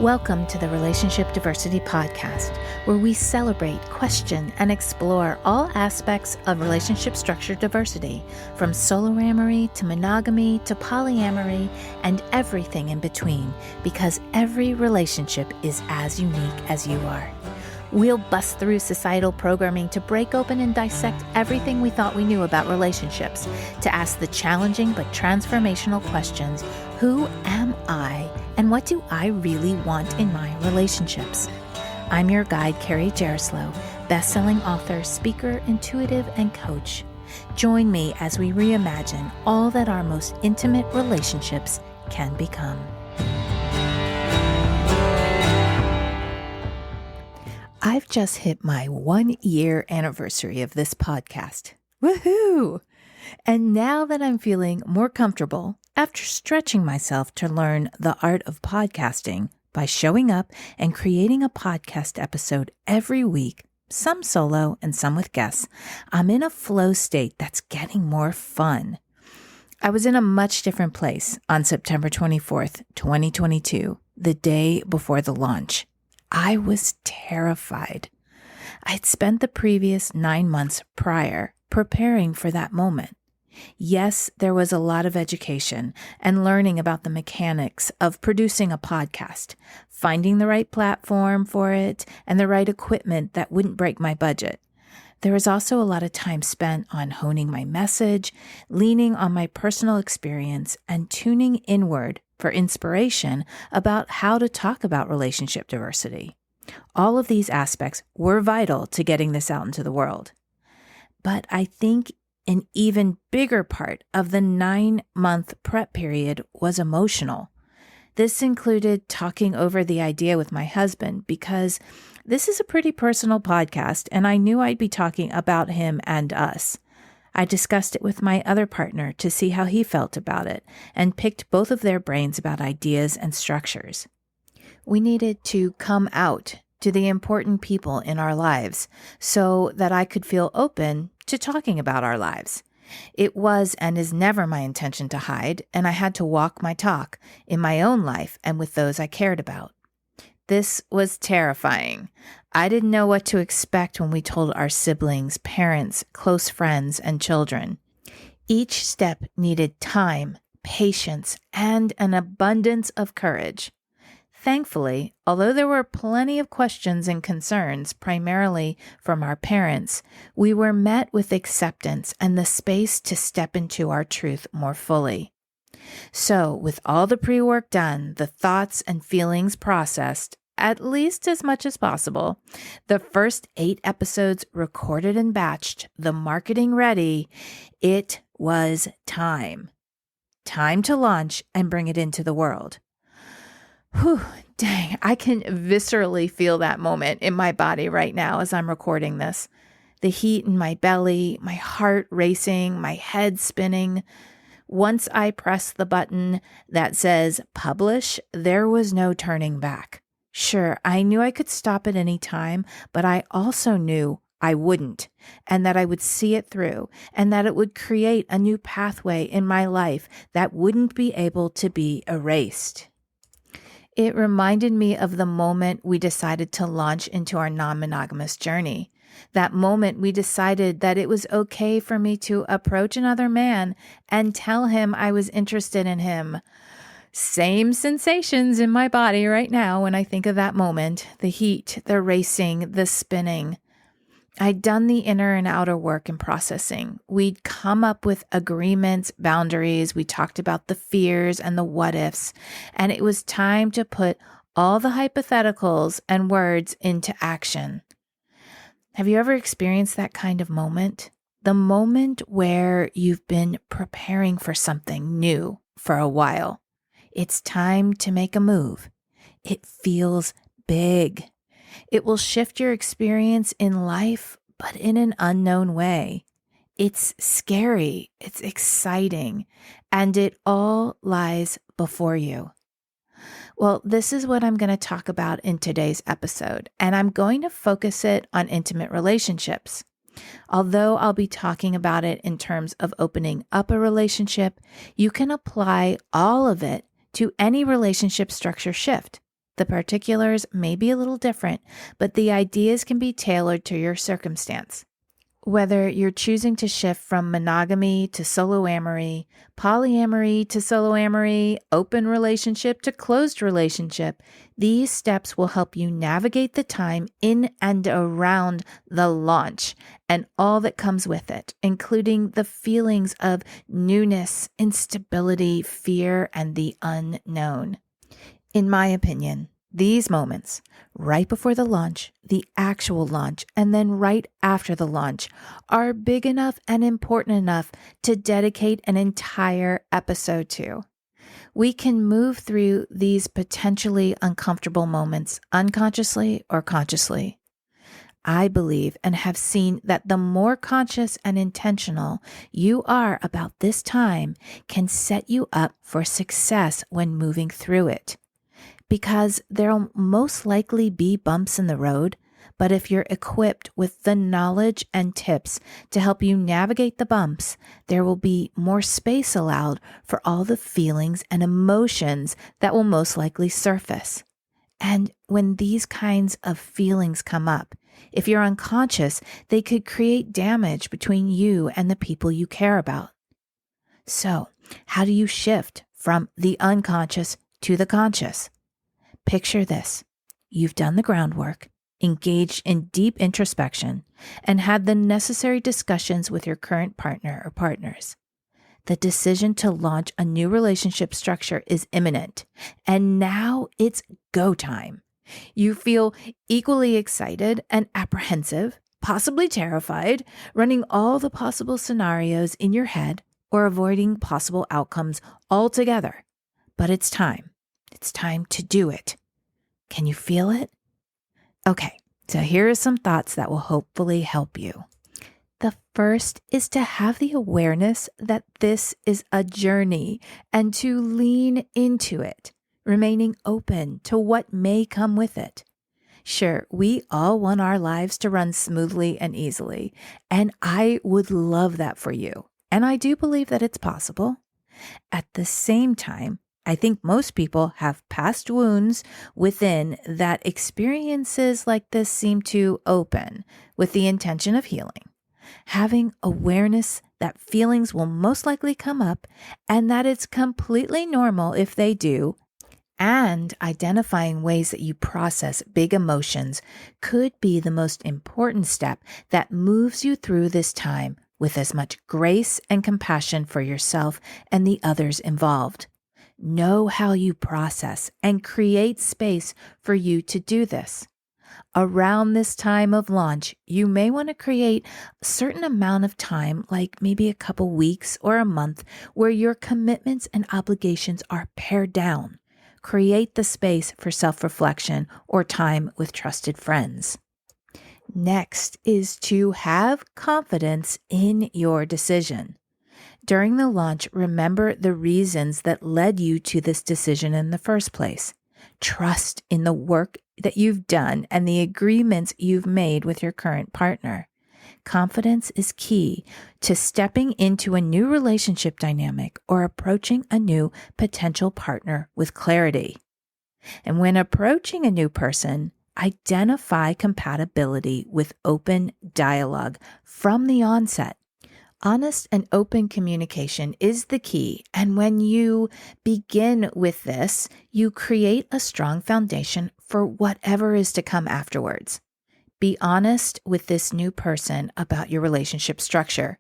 Welcome to the Relationship Diversity Podcast, where we celebrate, question, and explore all aspects of relationship structure diversity, from soloamory to monogamy to polyamory and everything in between, because every relationship is as unique as you are. We'll bust through societal programming to break open and dissect everything we thought we knew about relationships, to ask the challenging but transformational questions: who am I, and what do I really want in my relationships? I'm your guide, Carrie Jaroslaw, best-selling author, speaker, intuitive, and coach. Join me as we reimagine all that our most intimate relationships can become. I've just hit my 1-year anniversary of this podcast. Woohoo! And now that I'm feeling more comfortable, after stretching myself to learn the art of podcasting by showing up and creating a podcast episode every week, some solo and some with guests, I'm in a flow state that's getting more fun. I was in a much different place on September 24th, 2022, the day before the launch. I was terrified. I'd spent the previous 9 months prior preparing for that moment. Yes, there was a lot of education and learning about the mechanics of producing a podcast, finding the right platform for it, and the right equipment that wouldn't break my budget. There was also a lot of time spent on honing my message, leaning on my personal experience, and tuning inward for inspiration about how to talk about relationship diversity. All of these aspects were vital to getting this out into the world. But I think an even bigger part of the 9-month prep period was emotional. This included talking over the idea with my husband because this is a pretty personal podcast and I knew I'd be talking about him and us. I discussed it with my other partner to see how he felt about it and picked both of their brains about ideas and structures. We needed to come out to the important people in our lives so that I could feel open to talking about our lives. It was and is never my intention to hide, and I had to walk my talk in my own life and with those I cared about. This was terrifying. I didn't know what to expect when we told our siblings, parents, close friends, and children. Each step needed time, patience, and an abundance of courage. Thankfully, although there were plenty of questions and concerns, primarily from our parents, we were met with acceptance and the space to step into our truth more fully. So, with all the pre-work done, the thoughts and feelings processed, at least as much as possible, the first 8 episodes recorded and batched, the marketing ready, it was time. Time to launch and bring it into the world. Whew, dang, I can viscerally feel that moment in my body right now as I'm recording this. The heat in my belly, my heart racing, my head spinning. Once I pressed the button that says publish, there was no turning back. Sure, I knew I could stop at any time, but I also knew I wouldn't, and that I would see it through, and that it would create a new pathway in my life that wouldn't be able to be erased. It reminded me of the moment we decided to launch into our non-monogamous journey. That moment we decided that it was okay for me to approach another man and tell him I was interested in him. Same sensations in my body right now when I think of that moment. The heat, the racing, the spinning. I'd done the inner and outer work and processing. We'd come up with agreements, boundaries. We talked about the fears and the what ifs. And it was time to put all the hypotheticals and words into action. Have you ever experienced that kind of moment? The moment where you've been preparing for something new for a while. It's time to make a move. It feels big. It will shift your experience in life, but in an unknown way. It's scary, it's exciting, and it all lies before you. Well, this is what I'm going to talk about in today's episode, and I'm going to focus it on intimate relationships. Although I'll be talking about it in terms of opening up a relationship, you can apply all of it to any relationship structure shift. The particulars may be a little different, but the ideas can be tailored to your circumstance. Whether you're choosing to shift from monogamy to soloamory, polyamory to soloamory, open relationship to closed relationship, these steps will help you navigate the time in and around the launch and all that comes with it, including the feelings of newness, instability, fear, and the unknown. In my opinion, these moments, right before the launch, the actual launch, and then right after the launch, are big enough and important enough to dedicate an entire episode to. We can move through these potentially uncomfortable moments unconsciously or consciously. I believe and have seen that the more conscious and intentional you are about this time can set you up for success when moving through it. Because there'll most likely be bumps in the road, but if you're equipped with the knowledge and tips to help you navigate the bumps, there will be more space allowed for all the feelings and emotions that will most likely surface. And when these kinds of feelings come up, if you're unconscious, they could create damage between you and the people you care about. So, how do you shift from the unconscious to the conscious? Picture this. You've done the groundwork, engaged in deep introspection, and had the necessary discussions with your current partner or partners. The decision to launch a new relationship structure is imminent, and now it's go time. You feel equally excited and apprehensive, possibly terrified, running all the possible scenarios in your head or avoiding possible outcomes altogether. But it's time. It's time to do it. Can you feel it? Okay, so here are some thoughts that will hopefully help you. The first is to have the awareness that this is a journey and to lean into it, remaining open to what may come with it. Sure, we all want our lives to run smoothly and easily, and I would love that for you. And I do believe that it's possible. At the same time, I think most people have past wounds within that experiences like this seem to open with the intention of healing. Having awareness that feelings will most likely come up and that it's completely normal if they do, and identifying ways that you process big emotions could be the most important step that moves you through this time with as much grace and compassion for yourself and the others involved. Know how you process and create space for you to do this. Around this time of launch, you may want to create a certain amount of time, like maybe a couple weeks or a month, where your commitments and obligations are pared down. Create the space for self-reflection or time with trusted friends. Next is to have confidence in your decision. During the launch, remember the reasons that led you to this decision in the first place. Trust in the work that you've done and the agreements you've made with your current partner. Confidence is key to stepping into a new relationship dynamic or approaching a new potential partner with clarity. And when approaching a new person, identify compatibility with open dialogue from the onset. Honest and open communication is the key, and when you begin with this, you create a strong foundation for whatever is to come afterwards. Be honest with this new person about your relationship structure.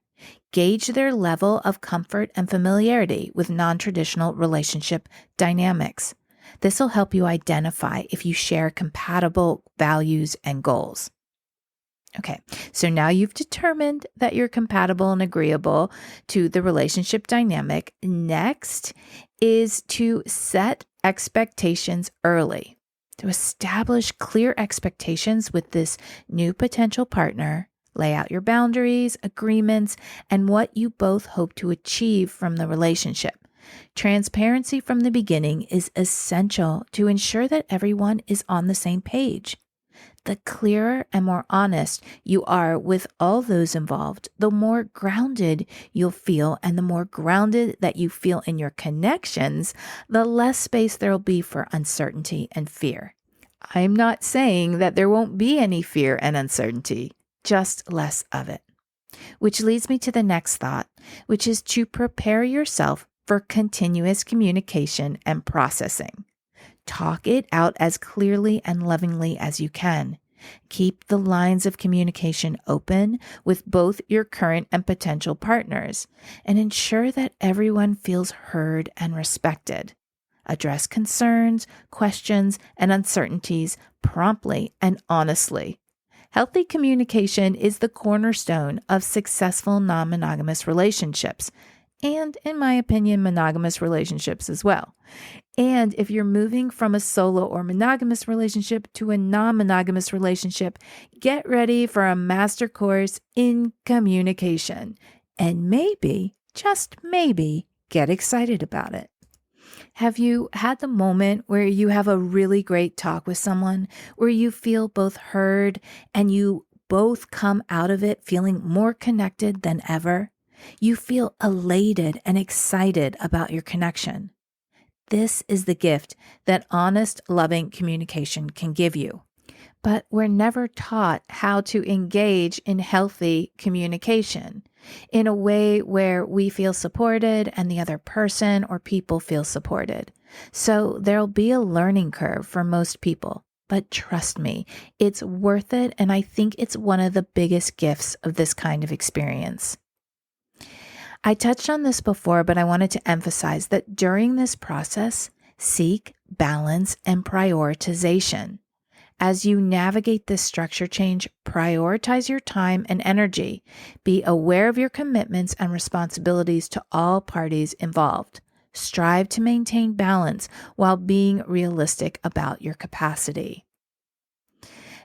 Gauge their level of comfort and familiarity with non-traditional relationship dynamics. This will help you identify if you share compatible values and goals. Okay, so now you've determined that you're compatible and agreeable to the relationship dynamic. Next is to set expectations early. To establish clear expectations with this new potential partner, lay out your boundaries, agreements, and what you both hope to achieve from the relationship. Transparency from the beginning is essential to ensure that everyone is on the same page. The clearer and more honest you are with all those involved, the more grounded you'll feel. And the more grounded that you feel in your connections, the less space there'll be for uncertainty and fear. I'm not saying that there won't be any fear and uncertainty, just less of it. Which leads me to the next thought, which is to prepare yourself for continuous communication and processing. Talk it out as clearly and lovingly as you can. Keep the lines of communication open with both your current and potential partners, and ensure that everyone feels heard and respected. Address concerns, questions, and uncertainties promptly and honestly. Healthy communication is the cornerstone of successful non-monogamous relationships, and, in my opinion, monogamous relationships as well. And if you're moving from a solo or monogamous relationship to a non-monogamous relationship, get ready for a master course in communication. And maybe, just maybe, get excited about it. Have you had the moment where you have a really great talk with someone, where you feel both heard and you both come out of it feeling more connected than ever? You feel elated and excited about your connection. This is the gift that honest, loving communication can give you. But we're never taught how to engage in healthy communication in a way where we feel supported and the other person or people feel supported. So there'll be a learning curve for most people. But trust me, it's worth it, and I think it's one of the biggest gifts of this kind of experience. I touched on this before, but I wanted to emphasize that during this process, seek balance and prioritization. As you navigate this structure change, prioritize your time and energy. Be aware of your commitments and responsibilities to all parties involved. Strive to maintain balance while being realistic about your capacity.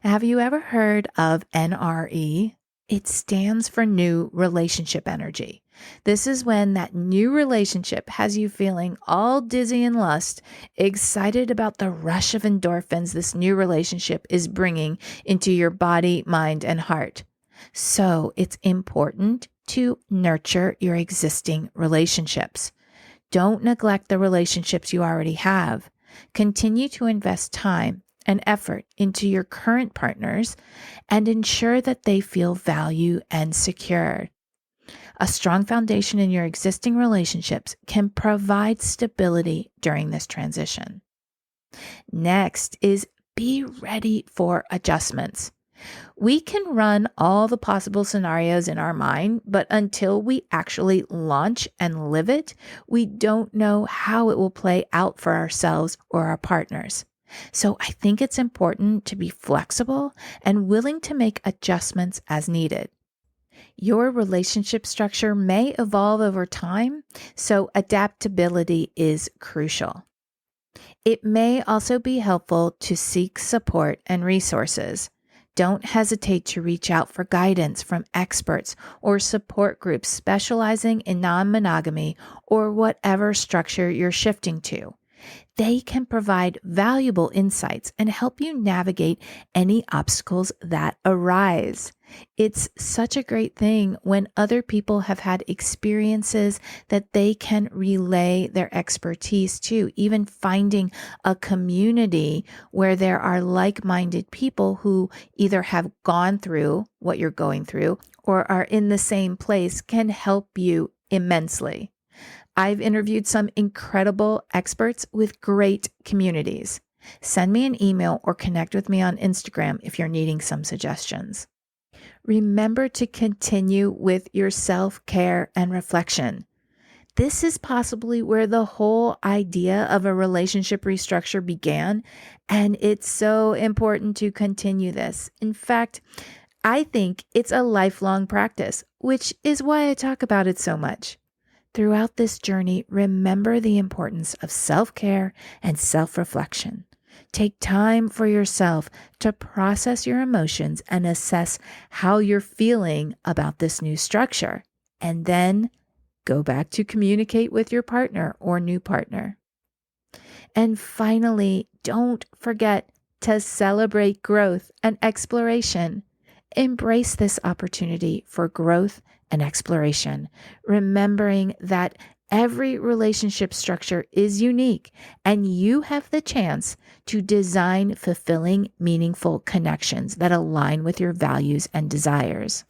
Have you ever heard of NRE? It stands for New Relationship Energy. This is when that new relationship has you feeling all dizzy in lust, excited about the rush of endorphins this new relationship is bringing into your body, mind, and heart. So it's important to nurture your existing relationships. Don't neglect the relationships you already have. Continue to invest time and effort into your current partners and ensure that they feel valued and secure. A strong foundation in your existing relationships can provide stability during this transition. Next is be ready for adjustments. We can run all the possible scenarios in our mind, but until we actually launch and live it, we don't know how it will play out for ourselves or our partners. So I think it's important to be flexible and willing to make adjustments as needed. Your relationship structure may evolve over time, so adaptability is crucial. It may also be helpful to seek support and resources. Don't hesitate to reach out for guidance from experts or support groups specializing in non-monogamy or whatever structure you're shifting to. They can provide valuable insights and help you navigate any obstacles that arise. It's such a great thing when other people have had experiences that they can relay their expertise to, even finding a community where there are like-minded people who either have gone through what you're going through or are in the same place can help you immensely. I've interviewed some incredible experts with great communities. Send me an email or connect with me on Instagram if you're needing some suggestions. Remember to continue with your self-care and reflection. This is possibly where the whole idea of a relationship restructure began, and it's so important to continue this. In fact, I think it's a lifelong practice, which is why I talk about it so much. Throughout this journey, remember the importance of self-care and self-reflection. Take time for yourself to process your emotions and assess how you're feeling about this new structure, and then go back to communicate with your partner or new partner. And finally, don't forget to celebrate growth and exploration. Embrace this opportunity for growth and exploration, remembering that every relationship structure is unique and you have the chance to design fulfilling, meaningful connections that align with your values and desires.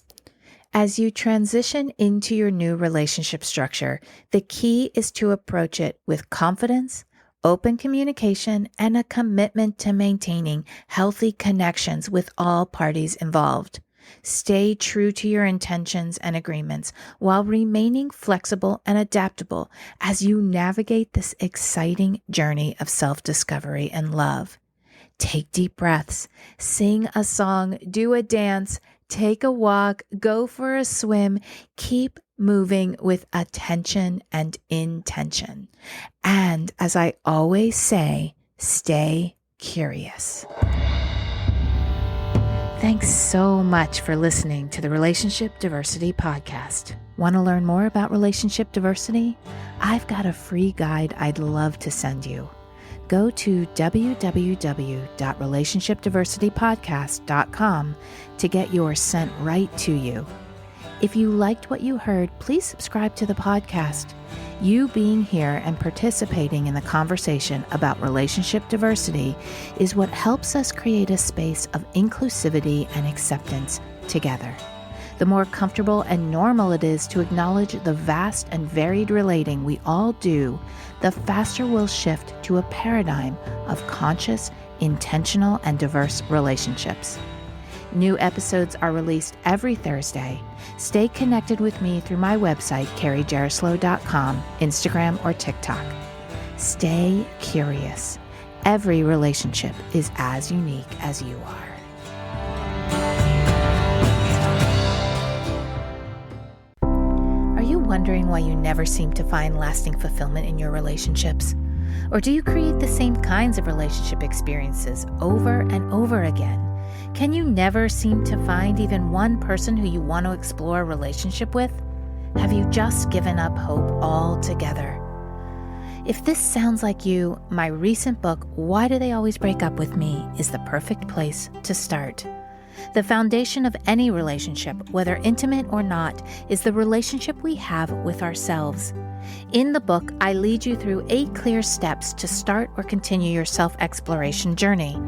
As you transition into your new relationship structure, the key is to approach it with confidence, open communication, and a commitment to maintaining healthy connections with all parties involved. Stay true to your intentions and agreements while remaining flexible and adaptable as you navigate this exciting journey of self-discovery and love. Take deep breaths, sing a song, do a dance, take a walk, go for a swim, keep moving with attention and intention. And as I always say, stay curious. Thanks so much for listening to the Relationship Diversity Podcast. Want to learn more about relationship diversity? I've got a free guide I'd love to send you. Go to www.relationshipdiversitypodcast.com to get yours sent right to you. If you liked what you heard, please subscribe to the podcast. You being here and participating in the conversation about relationship diversity is what helps us create a space of inclusivity and acceptance together. The more comfortable and normal it is to acknowledge the vast and varied relating we all do, the faster we'll shift to a paradigm of conscious, intentional, and diverse relationships. New episodes are released every Thursday. Stay connected with me through my website, carriejaroslow.com, Instagram, or TikTok. Stay curious. Every relationship is as unique as you are. Are you wondering why you never seem to find lasting fulfillment in your relationships? Or do you create the same kinds of relationship experiences over and over again? Can you never seem to find even one person who you want to explore a relationship with? Have you just given up hope altogether? If this sounds like you, my recent book, Why Do They Always Break Up With Me, is the perfect place to start. The foundation of any relationship, whether intimate or not, is the relationship we have with ourselves. In the book, I lead you through 8 clear steps to start or continue your self-exploration journey.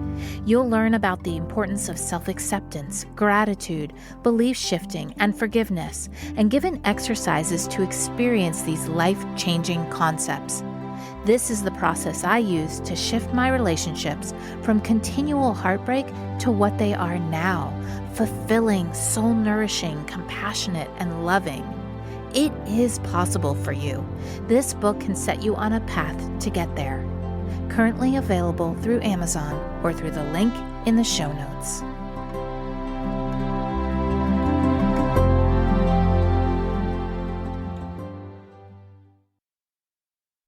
You'll learn about the importance of self-acceptance, gratitude, belief shifting, and forgiveness, and given exercises to experience these life-changing concepts. This is the process I use to shift my relationships from continual heartbreak to what they are now, fulfilling, soul-nourishing, compassionate, and loving. It is possible for you. This book can set you on a path to get there. Currently available through Amazon or through the link in the show notes.